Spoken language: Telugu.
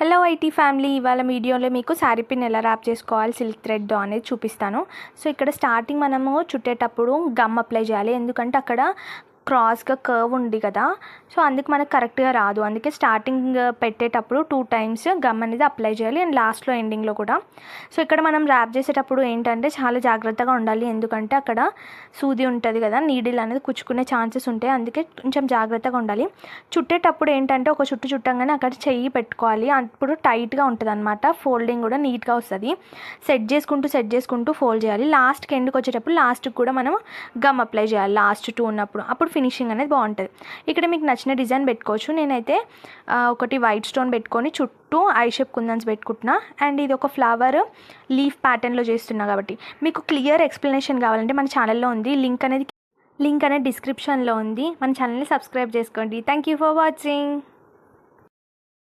హలో ఐటీ ఫ్యామిలీ, ఇవాళ వీడియోలో మీకు శారీ పిన్ ఎలా ర్యాప్ చేసుకోవాలి సిల్క్ థ్రెడ్ అనేది చూపిస్తాను. సో ఇక్కడ స్టార్టింగ్ మనము చుట్టేటప్పుడు గమ్ అప్లై చేయాలి, ఎందుకంటే అక్కడ క్రాస్గా కర్వ్ ఉంది కదా, సో అందుకు మనకు కరెక్ట్గా రాదు. అందుకే స్టార్టింగ్ పెట్టేటప్పుడు 2 టైమ్స్ గమ్ అనేది అప్లై చేయాలి అండ్ లాస్ట్లో ఎండింగ్లో కూడా. సో ఇక్కడ మనం ర్యాప్ చేసేటప్పుడు ఏంటంటే చాలా జాగ్రత్తగా ఉండాలి, ఎందుకంటే అక్కడ సూది ఉంటుంది కదా, నీడిల్ అనేది కుచ్చుకునే ఛాన్సెస్ ఉంటాయి, అందుకే కొంచెం జాగ్రత్తగా ఉండాలి. చుట్టేటప్పుడు ఏంటంటే ఒక చుట్టు చుట్టంగానే అక్కడ చెయ్యి పెట్టుకోవాలి, అప్పుడు టైట్గా ఉంటుంది అనమాట, ఫోల్డింగ్ కూడా నీట్గా వస్తుంది. సెట్ చేసుకుంటూ ఫోల్డ్ చేయాలి. లాస్ట్కి ఎండ్కి వచ్చేటప్పుడు లాస్ట్కి కూడా మనం గమ్ అప్లై చేయాలి, లాస్ట్ 2 ఉన్నప్పుడు, అప్పుడు ఫినిషింగ్ అనేది బాగుంటుంది. ఇక్కడ మీకు నచ్చిన డిజైన్ పెట్టుకోవచ్చు. నేనైతే ఒకటి వైట్ స్టోన్ పెట్టుకొని చుట్టూ ఐ షేప్ కుందన్స్ పెట్టుకుంటున్నా, అండ్ ఇది ఒక ఫ్లవర్ లీఫ్ ప్యాటర్న్లో చేస్తున్నా. కాబట్టి మీకు క్లియర్ ఎక్స్ప్లెనేషన్ కావాలంటే మన ఛానల్లో ఉంది, లింక్ అనేది డిస్క్రిప్షన్లో ఉంది. మన ఛానల్ని సబ్స్క్రైబ్ చేసుకోండి. Thank you for watching.